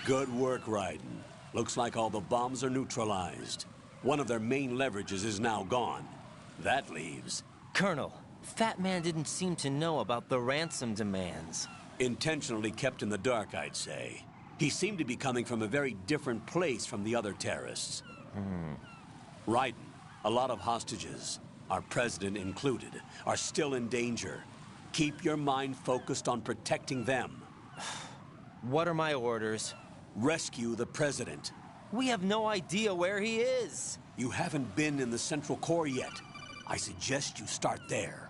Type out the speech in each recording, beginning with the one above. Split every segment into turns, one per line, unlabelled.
Good work, Raiden. Looks like all the bombs are neutralized. One of their main leverages is now gone. That leaves...
Colonel, Fat Man didn't seem to know about the ransom demands.
Intentionally kept in the dark, I'd say. He seemed to be coming from a very different place from the other terrorists. Raiden, a lot of hostages, our president included, are still in danger. Keep your mind focused on protecting them.
What are my orders?
Rescue the president.
We have no idea where he is.
You haven't been in the Central Core yet. I suggest you start there.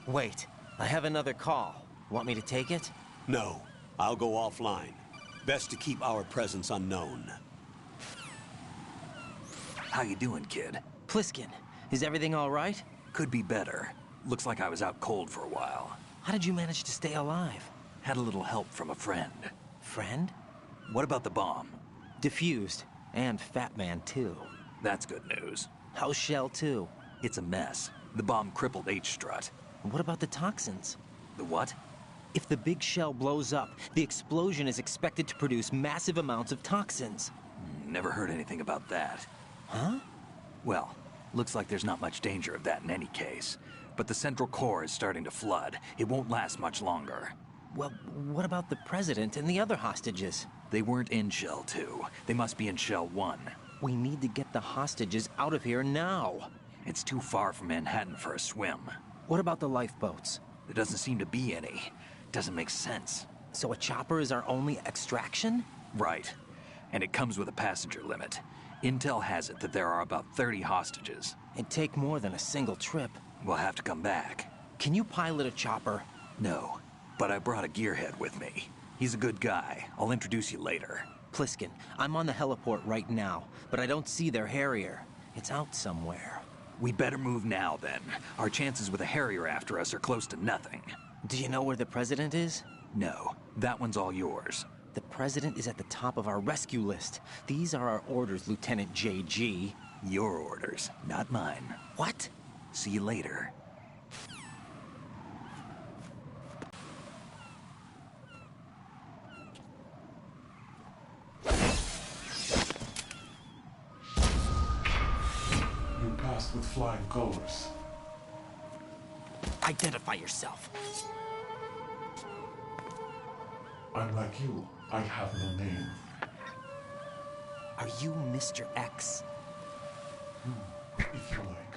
Wait, I have another call. Want me to take it?
No, I'll go offline. Best to keep our presence unknown.
How you doing, kid?
Pliskin, is everything all right?
Could be better. Looks like I was out cold for a while.
How did you manage to stay alive?
Had a little help from a friend.
Friend?
What about the bomb?
Diffused. And Fat Man, too.
That's good news.
How's Shell, too?
It's a mess. The bomb crippled H-Strut.
What about the toxins?
The what?
If the big shell blows up, the explosion is expected to produce massive amounts of toxins.
Never heard anything about that.
Huh?
Well, looks like there's not much danger of that in any case. But the Central Core is starting to flood. It won't last much longer.
Well, what about the President and the other hostages?
They weren't in Shell 2. They must be in Shell 1.
We need to get the hostages out of here now.
It's too far from Manhattan for a swim.
What about the lifeboats?
There doesn't seem to be any. Doesn't make sense.
So a chopper is our only extraction?
Right. And it comes with a passenger limit. Intel has it that there are about 30 hostages.
It'd take more than a single trip.
We'll have to come back.
Can you pilot a chopper?
No, but I brought a gearhead with me. He's a good guy. I'll introduce you later.
Pliskin, I'm on the heliport right now, but I don't see their Harrier. It's out somewhere.
We better move now, then. Our chances with a Harrier after us are close to nothing.
Do you know where the President is?
No, that one's all yours.
The President is at the top of our rescue list. These are our orders, Lieutenant JG.
Your orders, not mine.
What?
See you later.
You passed with flying colors.
Identify yourself.
I'm like you. I have no name.
Are you Mr. X?
If you like.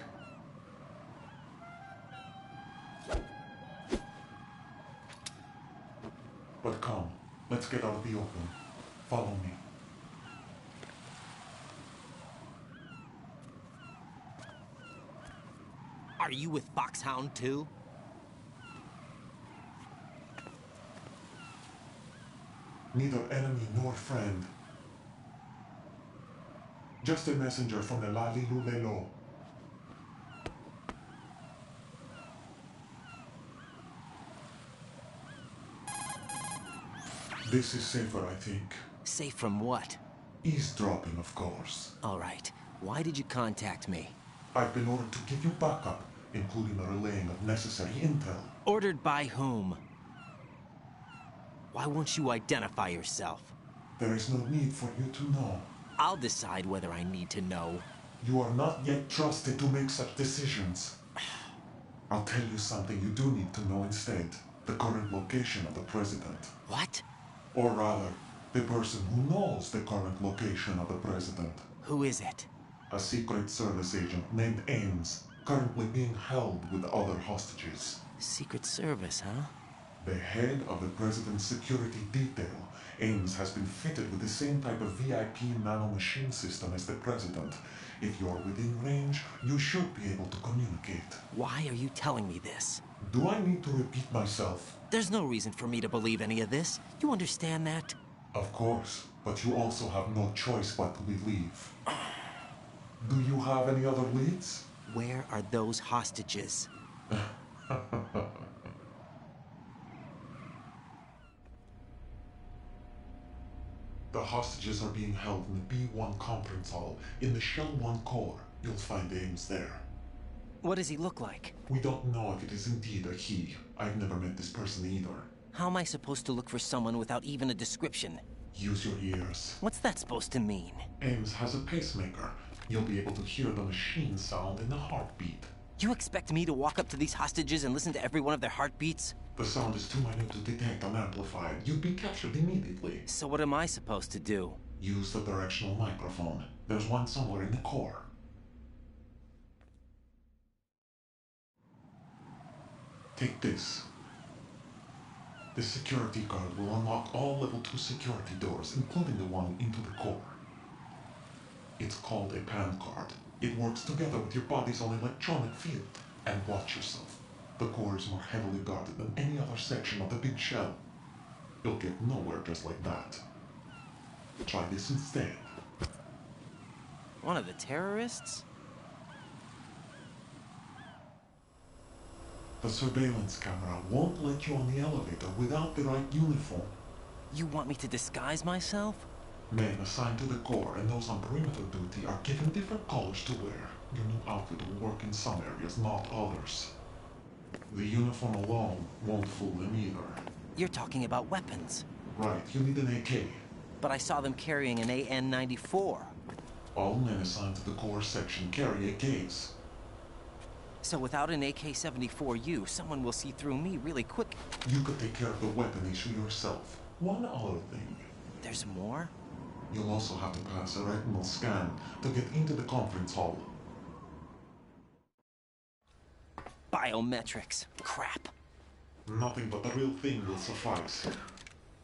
But come, let's get out of the open. Follow me.
Are you with Foxhound too?
Neither enemy nor friend. Just a messenger from the Lali Lulelo. This is safer, I think.
Safe from what?
Eavesdropping, of course.
All right. Why did you contact me?
I've been ordered to give you backup, including the relaying of necessary intel.
Ordered by whom? Why won't you identify yourself?
There is no need for you to know.
I'll decide whether I need to know.
You are not yet trusted to make such decisions. I'll tell you something you do need to know instead. The current location of the president.
What?
Or rather, the person who knows the current location of the president.
Who is it?
A Secret Service agent named Ames, currently being held with other hostages.
Secret Service, huh?
The head of the president's security detail, Ames, has been fitted with the same type of VIP nanomachine system as the president. If you're within range, you should be able to communicate.
Why are you telling me this?
Do I need to repeat myself?
There's no reason for me to believe any of this. You understand that?
Of course, but you also have no choice but to believe. Do you have any other leads?
Where are those hostages?
The hostages are being held in the B1 conference hall in the Shell 1 core. You'll find Ames there.
What does he look like?
We don't know if it is indeed a he. I've never met this person either.
How am I supposed to look for someone without even a description?
Use your ears.
What's that supposed to mean?
Ames has a pacemaker. You'll be able to hear the machine sound in the heartbeat.
You expect me to walk up to these hostages and listen to every one of their heartbeats?
The sound is too minute to detect and amplify it. You'd be captured immediately.
So what am I supposed to do?
Use the directional microphone. There's one somewhere in the core. Take this. This security card will unlock all level 2 security doors, including the one into the core. It's called a PAN card. It works together with your body's own electronic field. And watch yourself. The core is more heavily guarded than any other section of the big shell. You'll get nowhere just like that. Try this instead.
One of the terrorists?
The surveillance camera won't let you on the elevator without the right uniform.
You want me to disguise myself?
Men assigned to the core and those on perimeter duty are given different colors to wear. Your new outfit will work in some areas, not others. The uniform alone won't fool them either.
You're talking about weapons.
Right, you need an AK.
But I saw them carrying an AN-94.
All men assigned to the core section carry AKs.
So without an AK-74U, someone will see through me really quick.
You could take care of the weapon issue yourself. One other thing.
There's more?
You'll also have to pass a retinal scan to get into the conference hall.
Biometrics. Crap.
Nothing but the real thing will suffice.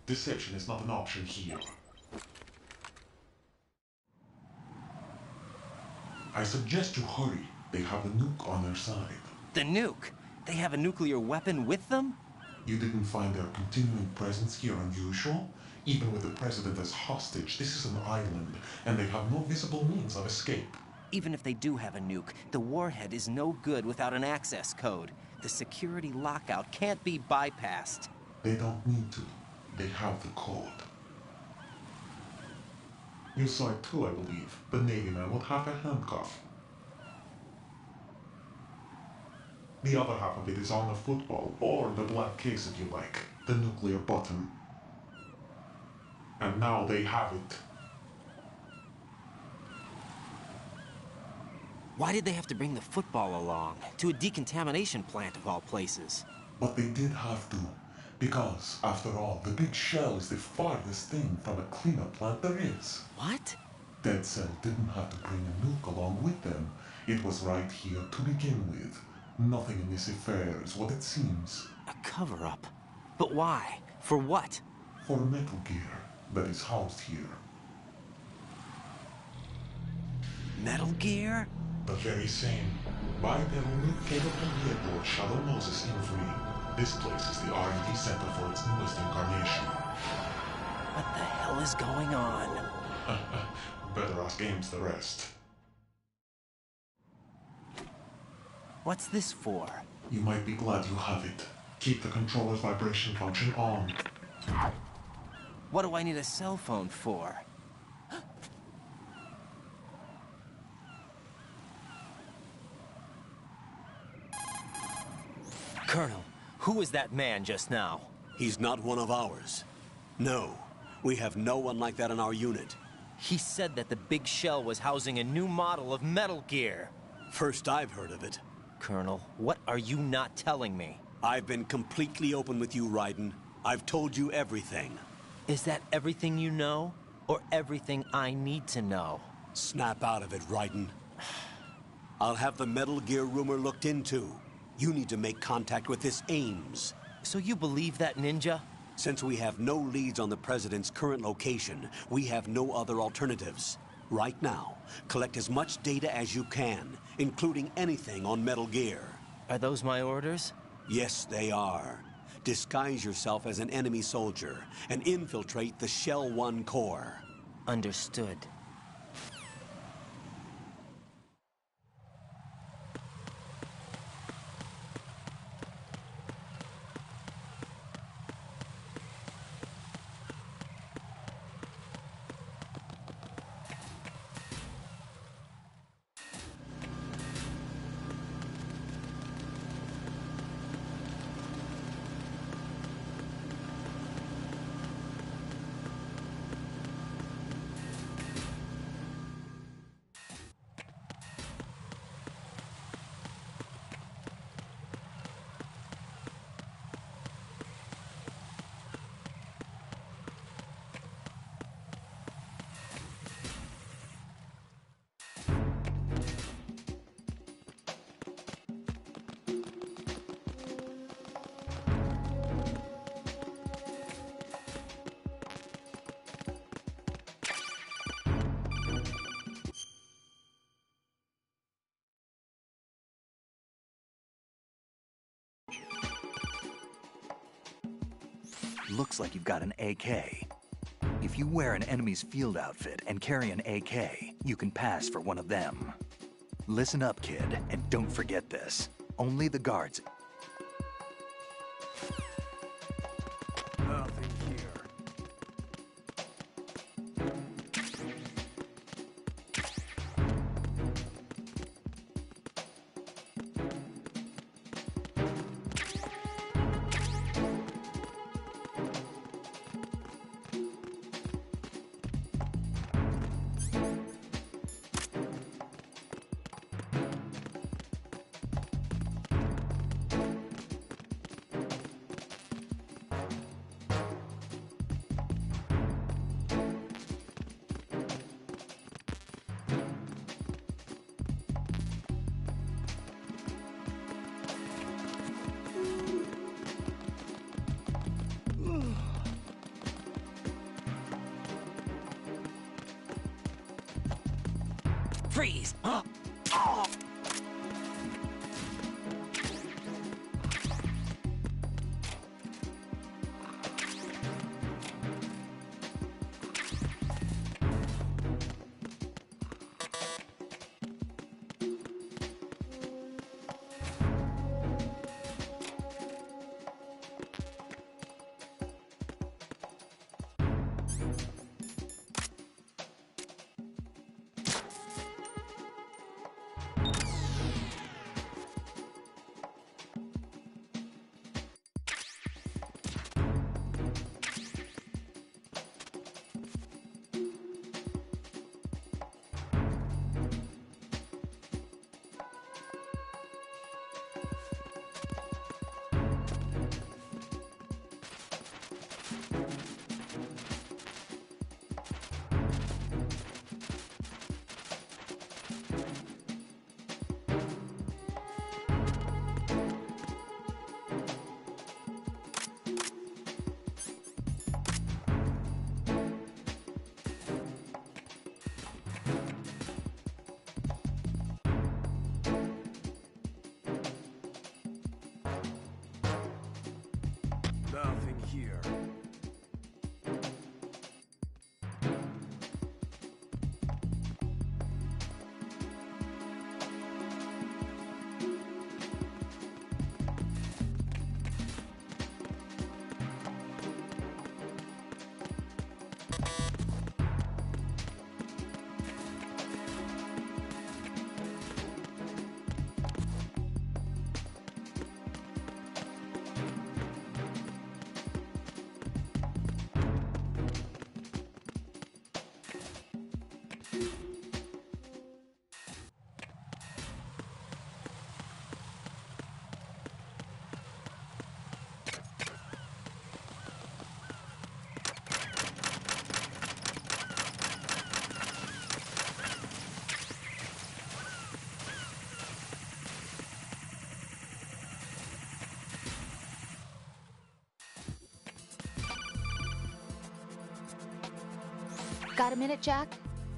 Deception is not an option here. I suggest you hurry. They have the nuke on their side.
The nuke? They have a nuclear weapon with them?
You didn't find their continuing presence here unusual? Even with the president as hostage, this is an island, and they have no visible means of escape.
Even if they do have a nuke, the warhead is no good without an access code. The security lockout can't be bypassed.
They don't need to. They have the code. You saw it too, I believe. The Navy man with half a handcuff. The other half of it is on the football, or the black case if you like. The nuclear button. And now they have it.
Why did they have to bring the football along? To a decontamination plant of all places.
But they did have to. Because, after all, the big shell is the farthest thing from a cleanup plant there is.
What?
Dead Cell didn't have to bring a nuke along with them. It was right here to begin with. Nothing in this affair is what it seems.
A cover-up? But why? For what?
For Metal Gear that is housed here.
Metal Gear?
The very same. Bipedal nuke came from the airport Shadow Moses Infamy. This place is the R&D center for its newest incarnation.
What the hell is going on?
Better ask Ames the rest.
What's this for?
You might be glad you have it. Keep the controller's vibration function on.
What do I need a cell phone for? Colonel, who was that man just now?
He's not one of ours. No, we have no one like that in our unit.
He said that the big shell was housing a new model of Metal Gear.
First I've heard of it.
Colonel, what are you not telling me?
I've been completely open with you, Raiden. I've told you everything.
Is that everything you know? Or everything I need to know?
Snap out of it, Raiden. I'll have the Metal Gear rumor looked into. You need to make contact with this Ames.
So you believe that ninja?
Since we have no leads on the President's current location, we have no other alternatives. Right now, collect as much data as you can, including anything on Metal Gear.
Are those my orders?
Yes, they are. Disguise yourself as an enemy soldier and infiltrate the Shell 1 core.
Understood.
Looks like you've got an AK. If you wear an enemy's field outfit and carry an AK, you can pass for one of them. Listen up, kid, and don't forget this. Only the guards... Nothing here.
Freeze!
Nothing here.
Got a minute, Jack?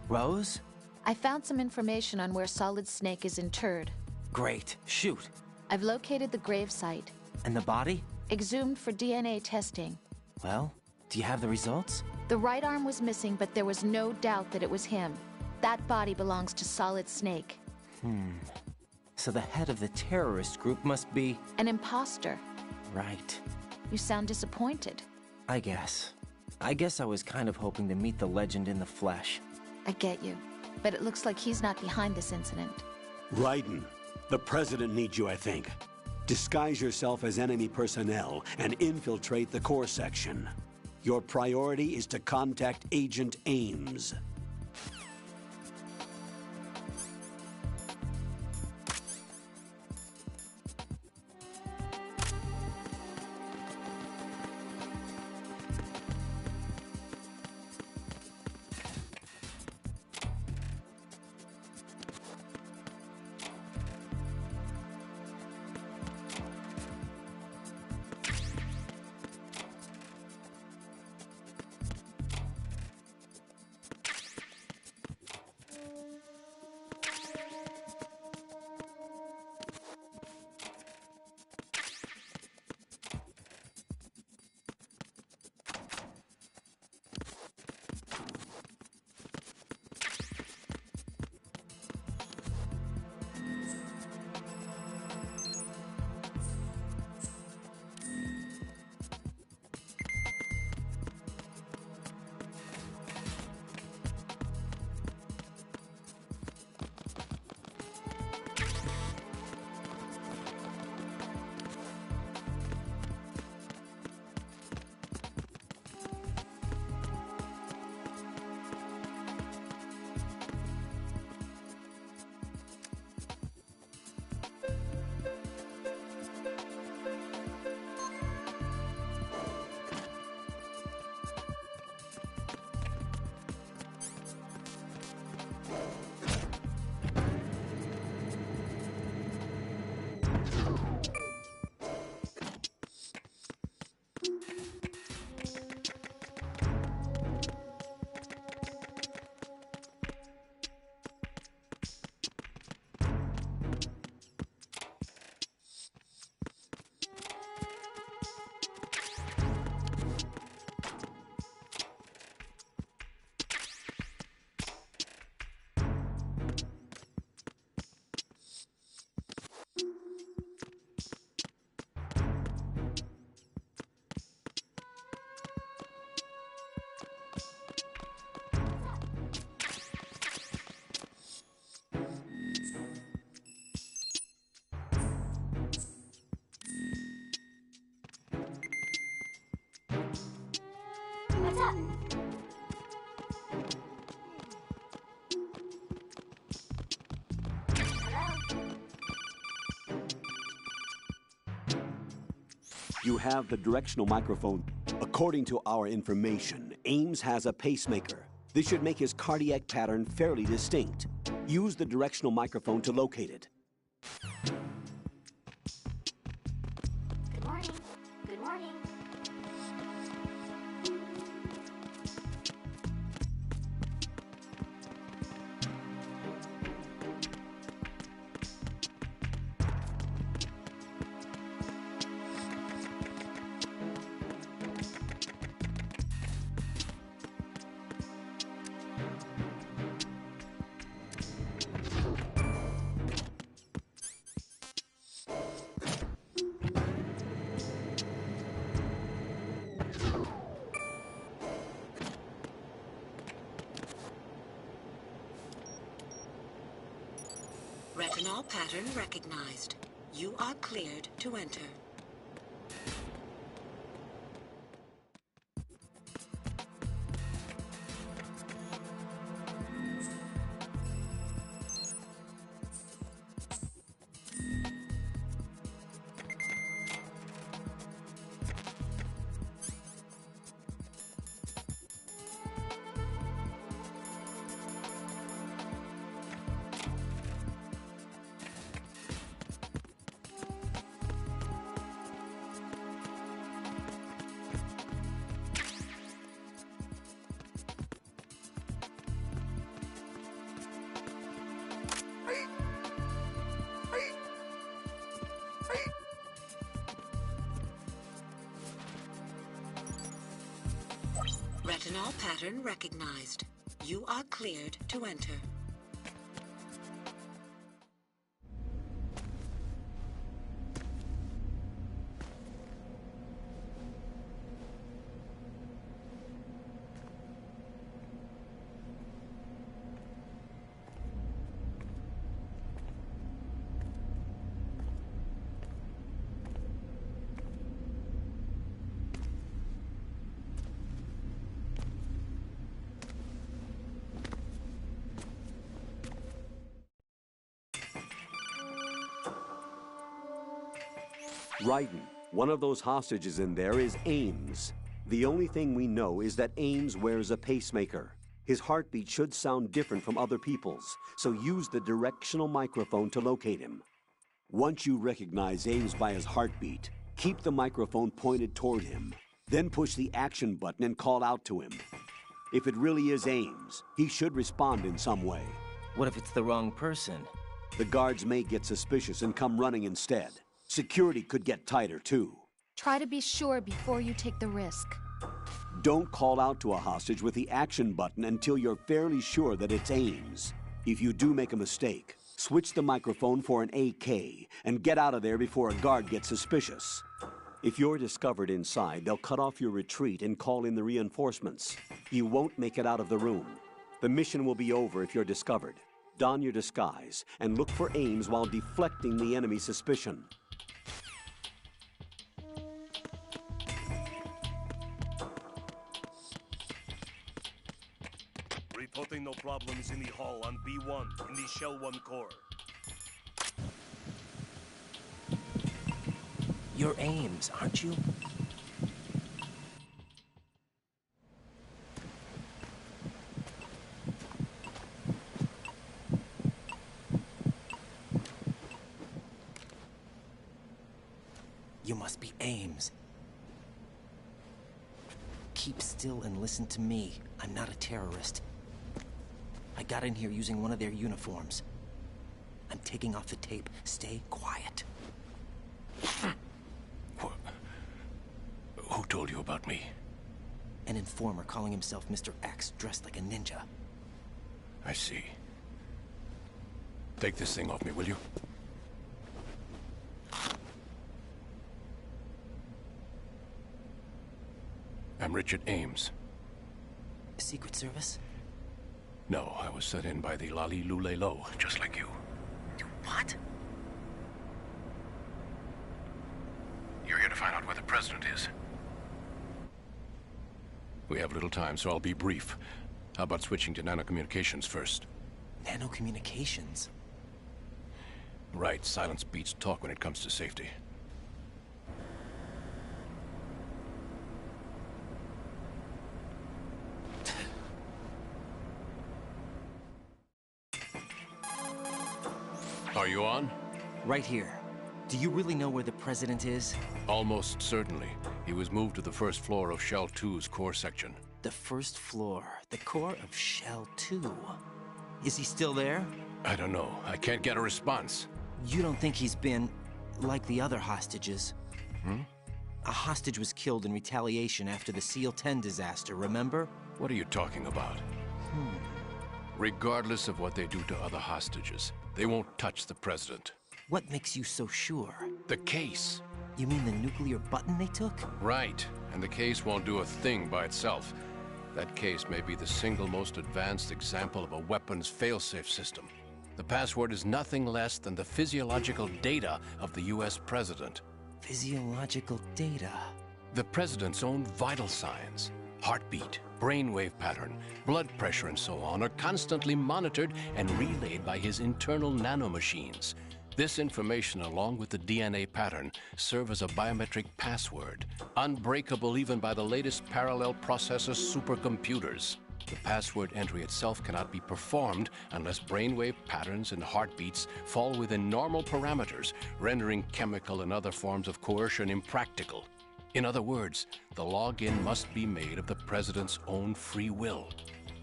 Rose?
I found some information on where Solid Snake is interred.
Great. Shoot.
I've located the grave site.
And the body?
Exhumed for DNA testing.
Well, do you have the results?
The right arm was missing, but there was no doubt that it was him. That body belongs to Solid Snake.
So the head of the terrorist group must be...
An imposter.
Right.
You sound disappointed.
I guess I was kind of hoping to meet the legend in the flesh.
I get you. But it looks like he's not behind this incident.
Raiden, the President needs you, I think. Disguise yourself as enemy personnel and infiltrate the core section. Your priority is to contact Agent Ames.
What's up?
You have the directional microphone. According to our information, Ames has a pacemaker. This should make his cardiac pattern fairly distinct. Use the directional microphone to locate it.
Good morning. Good morning.
Retinol pattern recognized. You are cleared to enter. Retinol pattern recognized. You are cleared to enter.
Raiden, one of those hostages in there is Ames. The only thing we know is that Ames wears a pacemaker. His heartbeat should sound different from other people's, so use the directional microphone to locate him. Once you recognize Ames by his heartbeat, keep the microphone pointed toward him. Then push the action button and call out to him. If it really is Ames, he should respond in some way.
What if it's the wrong person?
The guards may get suspicious and come running instead. Security could get tighter, too.
Try to be sure before you take the risk.
Don't call out to a hostage with the action button until you're fairly sure that it's Ames. If you do make a mistake, switch the microphone for an AK and get out of there before a guard gets suspicious. If you're discovered inside, they'll cut off your retreat and call in the reinforcements. You won't make it out of the room. The mission will be over if you're discovered. Don your disguise and look for Ames while deflecting the enemy's suspicion.
Reporting no problems in the hall on B1 in the Shell 1 core.
You're Ames, aren't you? You must be Ames. Keep still and listen to me. I'm not a terrorist. I got in here using one of their uniforms. I'm taking off the tape. Stay quiet.
Who told you about me?
An informer calling himself Mr. X, dressed like a ninja.
I see. Take this thing off me, will you? I'm Richard Ames.
Secret Service?
No, I was set in by the Lali Lule Lo, just like you.
What?
You're here to find out where the president is.
We have little time, so I'll be brief. How about switching to nanocommunications first?
Nanocommunications?
Right, silence beats talk when it comes to safety. Are you on?
Right here. Do you really know where the President is?
Almost certainly. He was moved to the first floor of Shell 2's core section.
The first floor. The core of Shell 2. Is he still there?
I don't know. I can't get a response.
You don't think he's been... like the other hostages? A hostage was killed in retaliation after the SEAL 10 disaster, remember?
What are you talking about? Regardless of what they do to other hostages, they won't touch the President.
What makes you so sure?
The case.
You mean the nuclear button they took?
Right. And the case won't do a thing by itself. That case may be the single most advanced example of a weapons failsafe system. The password is nothing less than the physiological data of the US President.
Physiological data?
The President's own vital signs, heartbeat, brainwave pattern, blood pressure and so on are constantly monitored and relayed by his internal nanomachines. This information, along with the DNA pattern, serve as a biometric password, unbreakable even by the latest parallel processor supercomputers. The password entry itself cannot be performed unless brainwave patterns and heartbeats fall within normal parameters, rendering chemical and other forms of coercion impractical. In other words, the login must be made of the President's own free will.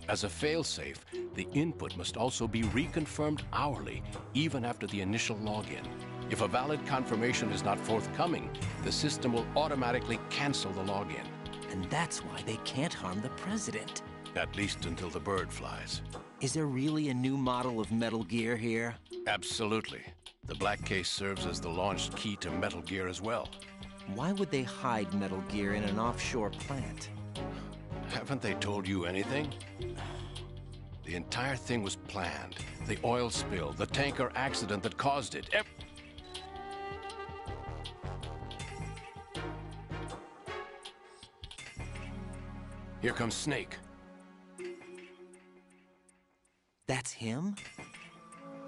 As a failsafe, the input must also be reconfirmed hourly, even after the initial login. If a valid confirmation is not forthcoming, the system will automatically cancel the login.
And that's why they can't harm the President.
At least until the bird flies.
Is there really a new model of Metal Gear here?
Absolutely. The black case serves as the launch key to Metal Gear as well.
Why would they hide Metal Gear in an offshore plant?
Haven't they told you anything? The entire thing was planned. The oil spill, the tanker accident that caused it. Here comes Snake.
That's him?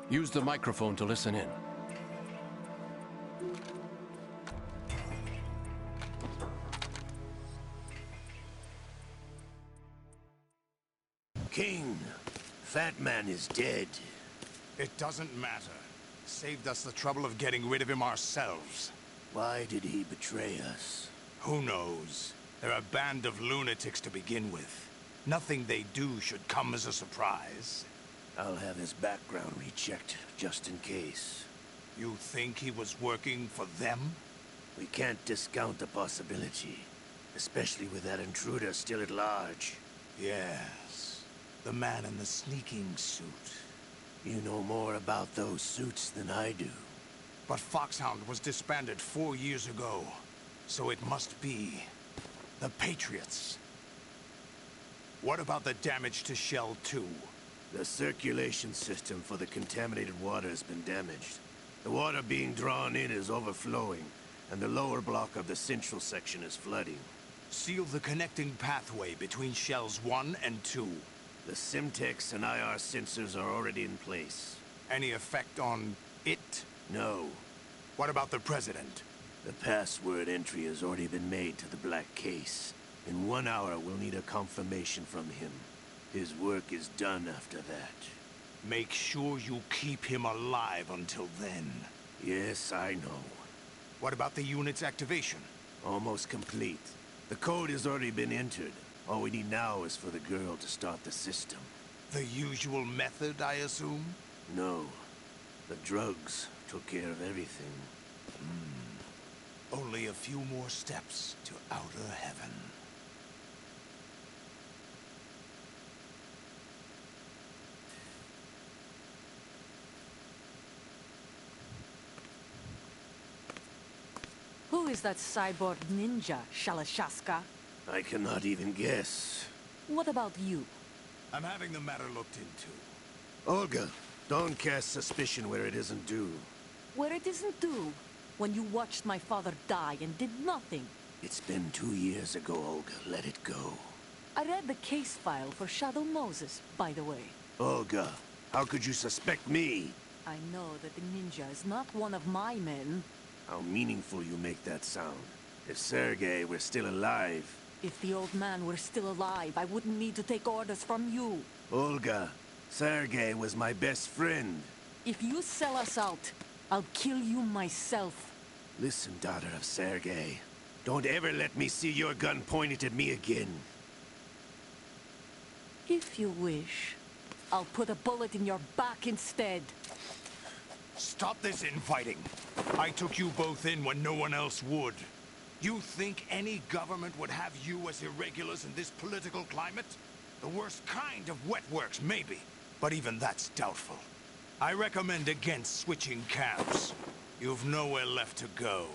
Use the microphone to listen in.
King, Fat Man is dead.
It doesn't matter. Saved us the trouble of getting rid of him ourselves.
Why did he betray us?
Who knows? They're a band of lunatics to begin with. Nothing they do should come as a surprise.
I'll have his background rechecked, just in case.
You think he was working for them?
We can't discount the possibility. Especially with that intruder still at large.
Yes. The man in the sneaking suit.
You know more about those suits than I do.
But Foxhound was disbanded 4 years ago. So it must be... the Patriots. What about the damage to Shell 2?
The circulation system for the contaminated water has been damaged. The water being drawn in is overflowing, and the lower block of the central section is flooding.
Seal the connecting pathway between Shells 1 and 2.
The Simtex and IR sensors are already in place.
Any effect on it?
No.
What about the President?
The password entry has already been made to the black case. In 1 hour, we'll need a confirmation from him. His work is done after that.
Make sure you keep him alive until then.
Yes, I know.
What about the unit's activation?
Almost complete. The code has already been entered. All we need now is for the girl to start the system.
The usual method, I assume?
No. The drugs took care of everything.
Only a few more steps to outer heaven.
Who is that cyborg ninja, Shalashaska?
I cannot even guess.
What about you?
I'm having the matter looked into.
Olga, don't cast suspicion where it isn't due.
Where it isn't due? When you watched my father die and did nothing.
It's been 2 years ago, Olga. Let it go.
I read the case file for Shadow Moses, by the way.
Olga, how could you suspect me?
I know that the ninja is not one of my men.
How meaningful you make that sound. If Sergei were still alive...
If the old man were still alive, I wouldn't need to take orders from you.
Olga, Sergei was my best friend.
If you sell us out, I'll kill you myself.
Listen, daughter of Sergei. Don't ever let me see your gun pointed at me again.
If you wish, I'll put a bullet in your back instead.
Stop this infighting. I took you both in when no one else would. You think any government would have you as irregulars in this political climate? The worst kind of wet works, maybe. But even that's doubtful. I recommend against switching camps. You've nowhere left to go.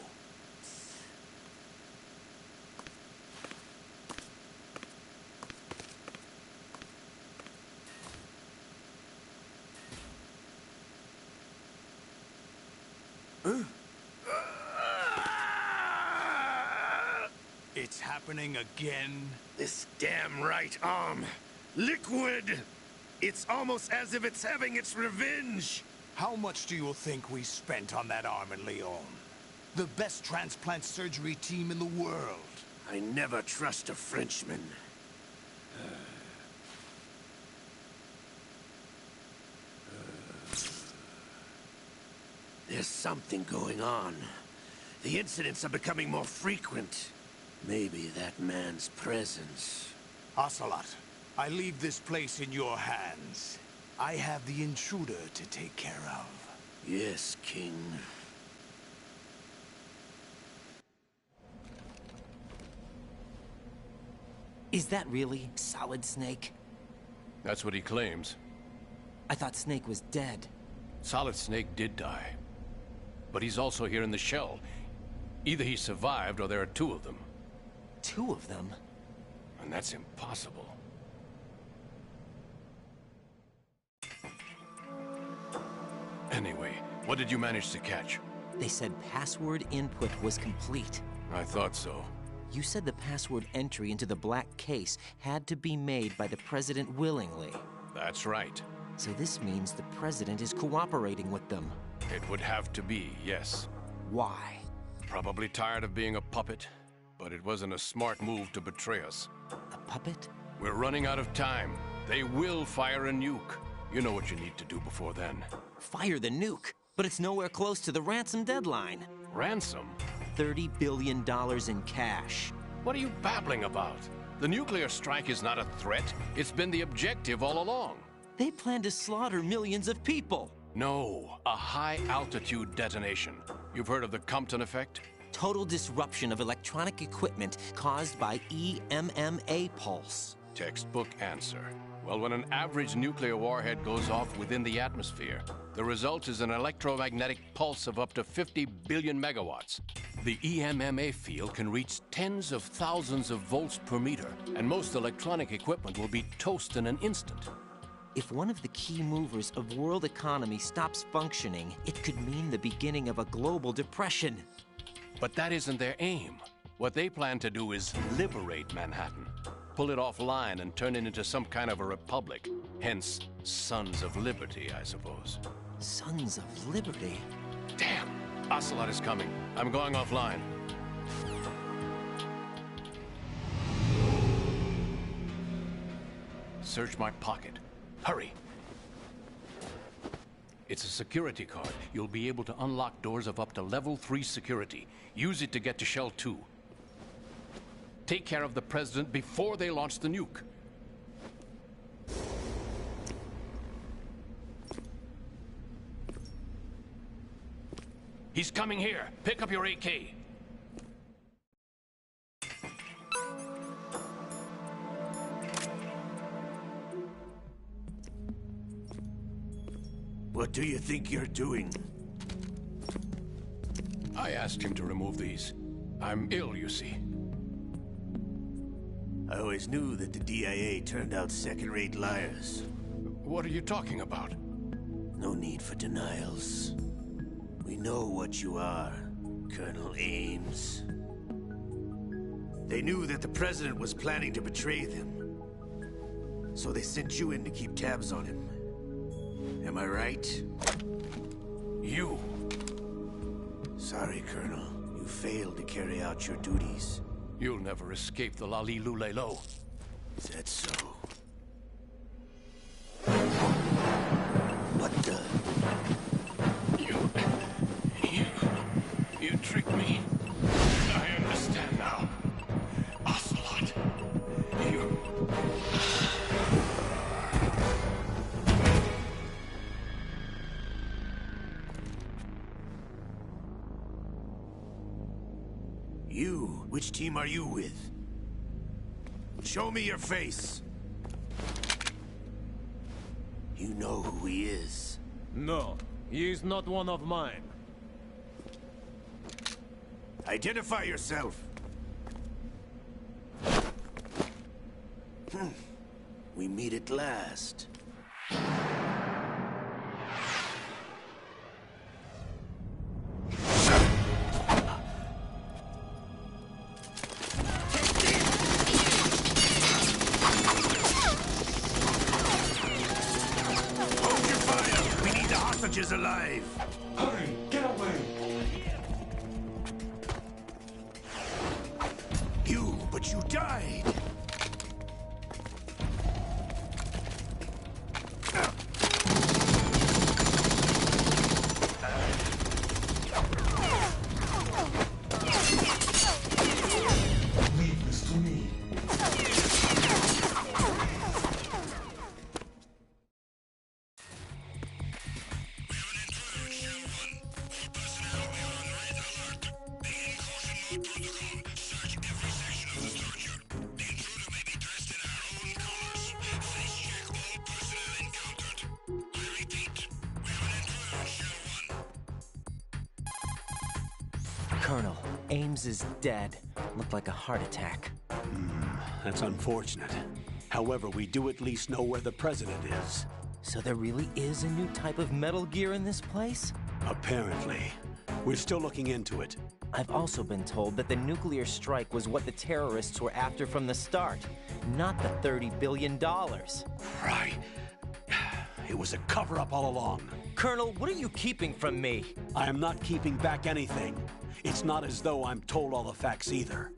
It's happening again?
This damn right arm. Liquid! It's almost as if it's having its revenge!
How much do you think we spent on that arm in Lyon? The best transplant surgery team in the world.
I never trust a Frenchman. There's something going on. The incidents are becoming more frequent. Maybe that man's presence.
Ocelot, I leave this place in your hands. I have the intruder to take care of.
Yes, King.
Is that really Solid Snake?
That's what he claims.
I thought Snake was dead.
Solid Snake did die. But he's also here in the shell. Either he survived or there are two of them.
Two of them?
And that's impossible. Anyway, what did you manage to catch?
They said password input was complete.
I thought so.
You said the password entry into the black case had to be made by the President willingly.
That's right.
So this means the President is cooperating with them.
It would have to be, yes.
Why?
Probably tired of being a puppet, but it wasn't a smart move to betray us.
A puppet?
We're running out of time. They will fire a nuke. You know what you need to do before then.
Fire the nuke? But it's nowhere close to the ransom deadline.
Ransom?
$30 billion in cash.
What are you babbling about? The nuclear strike is not a threat. It's been the objective all along.
They plan to slaughter millions of people.
No, a high-altitude detonation. You've heard of the Compton effect?
Total disruption of electronic equipment caused by EMMA pulse.
Textbook answer. Well, when an average nuclear warhead goes off within the atmosphere, the result is an electromagnetic pulse of up to 50 billion megawatts. The EMMA field can reach tens of thousands of volts per meter, and most electronic equipment will be toast in an instant.
If one of the key movers of world economy stops functioning, it could mean the beginning of a global depression.
But that isn't their aim. What they plan to do is liberate Manhattan. Pull it offline and turn it into some kind of a republic. Hence, Sons of Liberty, I suppose.
Sons of Liberty?
Damn! Ocelot is coming. I'm going offline. Search my pocket. Hurry! It's a security card. You'll be able to unlock doors of up to level 3 security. Use it to get to Shell 2. Take care of the President before they launch the nuke. He's coming here. Pick up your AK.
What do you think you're doing?
I asked him to remove these. I'm ill, you see.
I always knew that the DIA turned out second-rate liars.
What are you talking about?
No need for denials. We know what you are, Colonel Ames. They knew that the President was planning to betray them. so they sent you in to keep tabs on him. Am I right?
You.
Sorry, Colonel. You failed to carry out your duties.
You'll never escape the Lali Lulelo.
Is that so? What the?
You tricked me. I understand now. Ocelot. You...
You? Which team are you with? Show me your face. You know who he is.
No, he is not one of mine.
Identify yourself. We meet at last. Hold your fire! We need the hostages alive!
Hurry! Get away!
But you died!
Leave this to me.
Colonel, Ames is dead. Looked like a heart attack.
That's unfortunate. However, we do at least know where the president is.
So there really is a new type of Metal Gear in this place?
Apparently. We're still looking into it.
I've also been told that the nuclear strike was what the terrorists were after from the start, not the $30 billion.
Right. It was a cover-up all along.
Colonel, what are you keeping from me?
I am not keeping back anything. It's not as though I'm told all the facts either.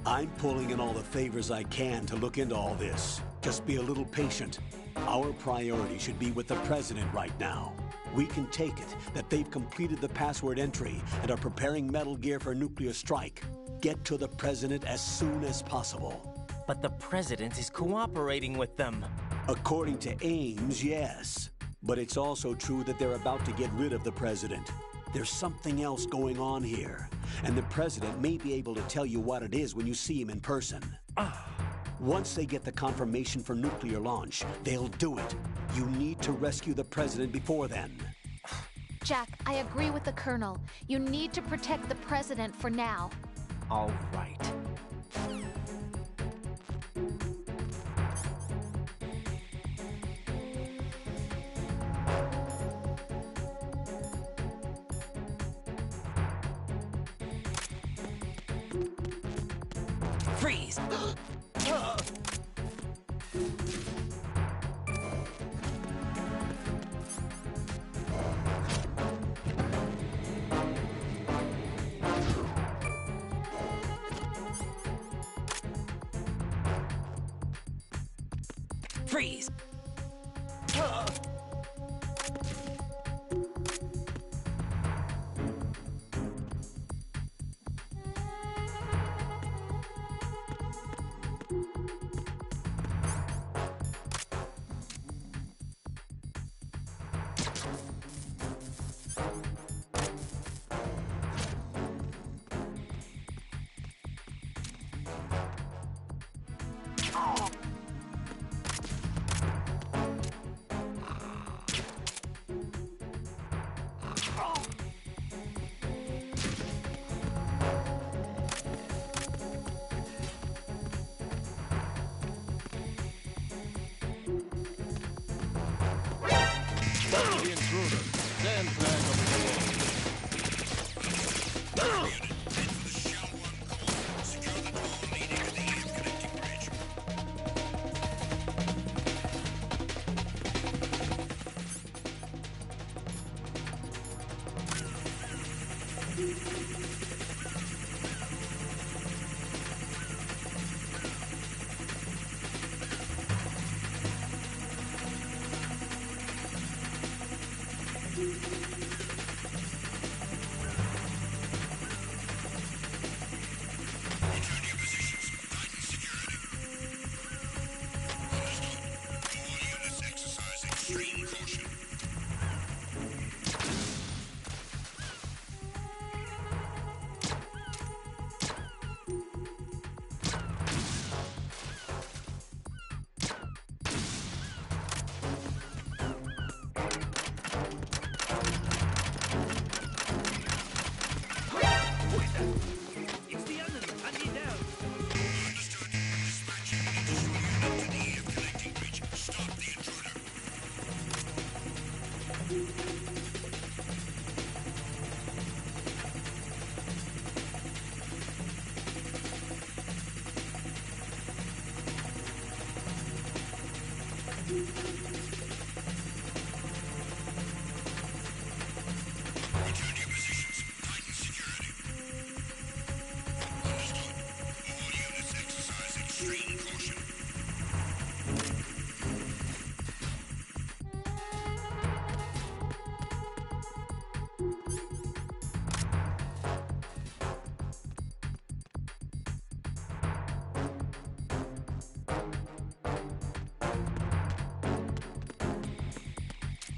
I'm pulling in all the favors I can to look into all this. Just be a little patient. Our priority should be with the president right now. We can take it that they've completed the password entry and are preparing Metal Gear for nuclear strike. Get to the president as soon as possible.
But the president is cooperating with them.
According to Ames, yes. But it's also true that they're about to get rid of the president. There's something else going on here, and the president may be able to tell you what it is when you see him in person. Once they get the confirmation for nuclear launch, they'll do it. You need to rescue the president before then.
Jack, I agree with the Colonel. You need to protect the president for now.
All right. Freeze! Freeze!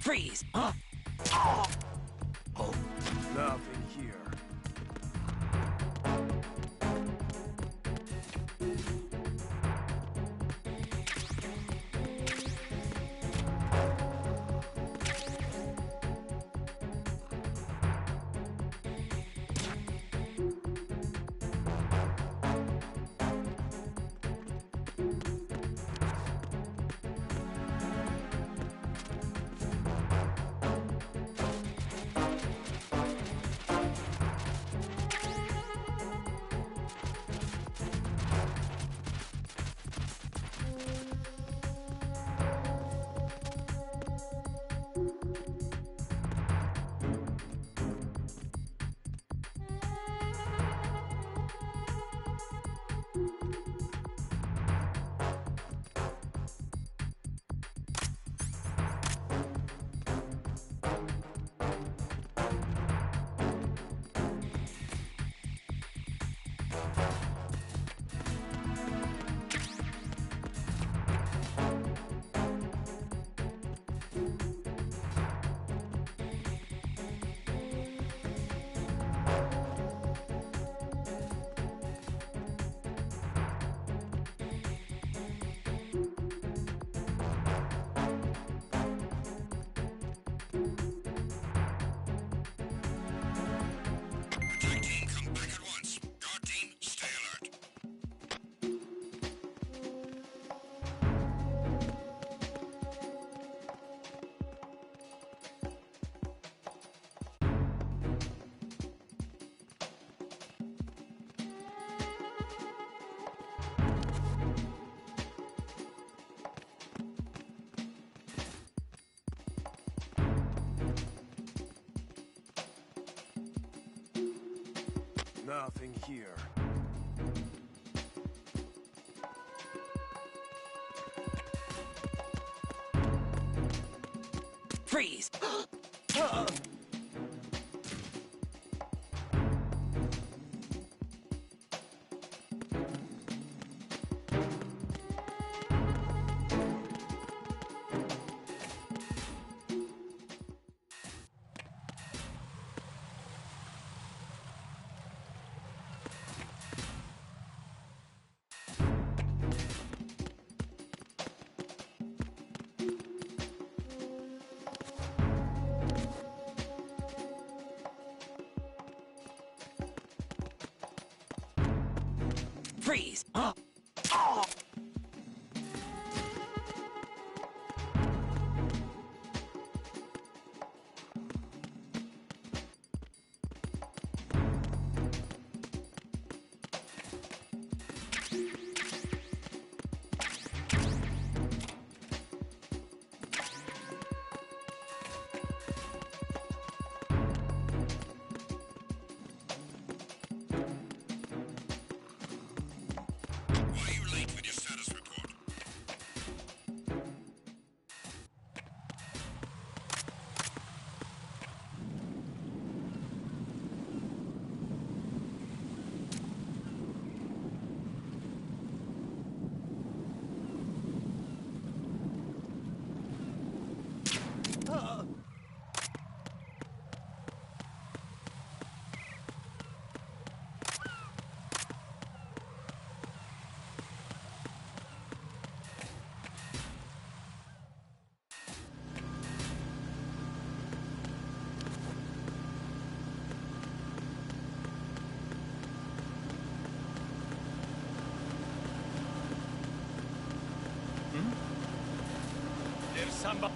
Freeze!
Nothing here. Nothing here.
Freeze! Freeze!
There's somebody.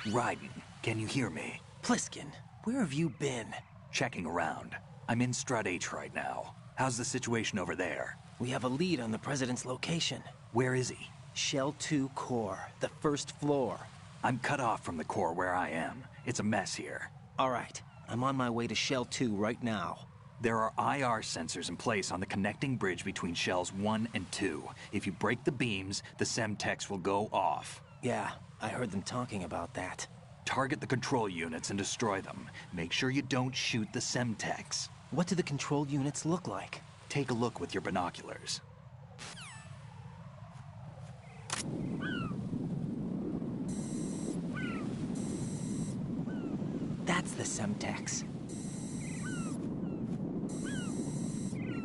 Raiden, can you hear me?
Pliskin, where have you been?
Checking around. I'm in Strut H right now. How's the situation over there?
We have a lead on the President's location.
Where is he?
Shell 2 core, the first floor.
I'm cut off from the core where I am. It's a mess here.
All right, I'm on my way to Shell 2 right now.
There are IR sensors in place on the connecting bridge between Shells 1 and 2. If you break the beams, the Semtex will go off.
Yeah, I heard them talking about that.
Target the control units and destroy them. Make sure you don't shoot the Semtex.
What do the control units look like?
Take a look with your binoculars.
That's the Semtex.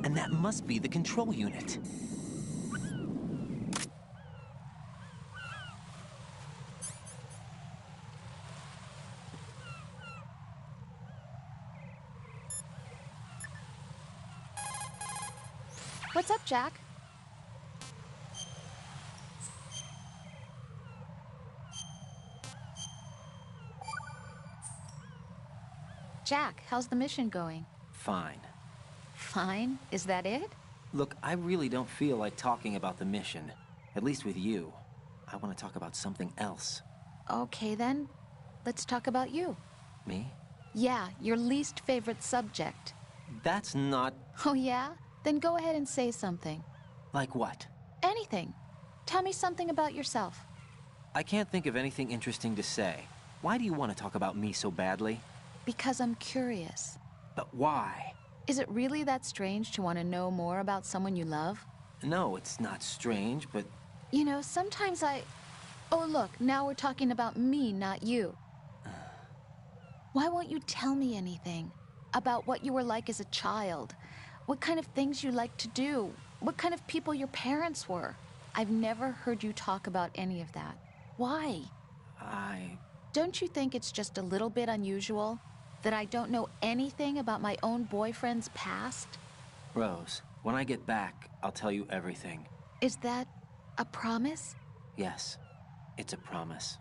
And that must be the control unit.
What's up, Jack? Jack, how's the mission going?
Fine.
Fine? Is that it?
Look, I really don't feel like talking about the mission. At least with you. I want to talk about something else.
Okay, then. Let's talk about you.
Me?
Yeah, your least favorite subject.
That's not...
Oh, yeah? Then go ahead and say something.
Like what?
Anything. Tell me something about yourself.
I can't think of anything interesting to say. Why do you want to talk about me so badly?
Because I'm curious.
But why?
Is it really that strange to want to know more about someone you love?
No, it's not strange, but...
You know, sometimes Oh, look, now we're talking about me, not you. Why won't you tell me anything? About what you were like as a child? What kind of things you liked to do? What kind of people your parents were? I've never heard you talk about any of that. Why? Don't you think it's just a little bit unusual? That I don't know anything about my own boyfriend's past?
Rose, when I get back, I'll tell you everything.
Is that a promise?
Yes, it's a promise.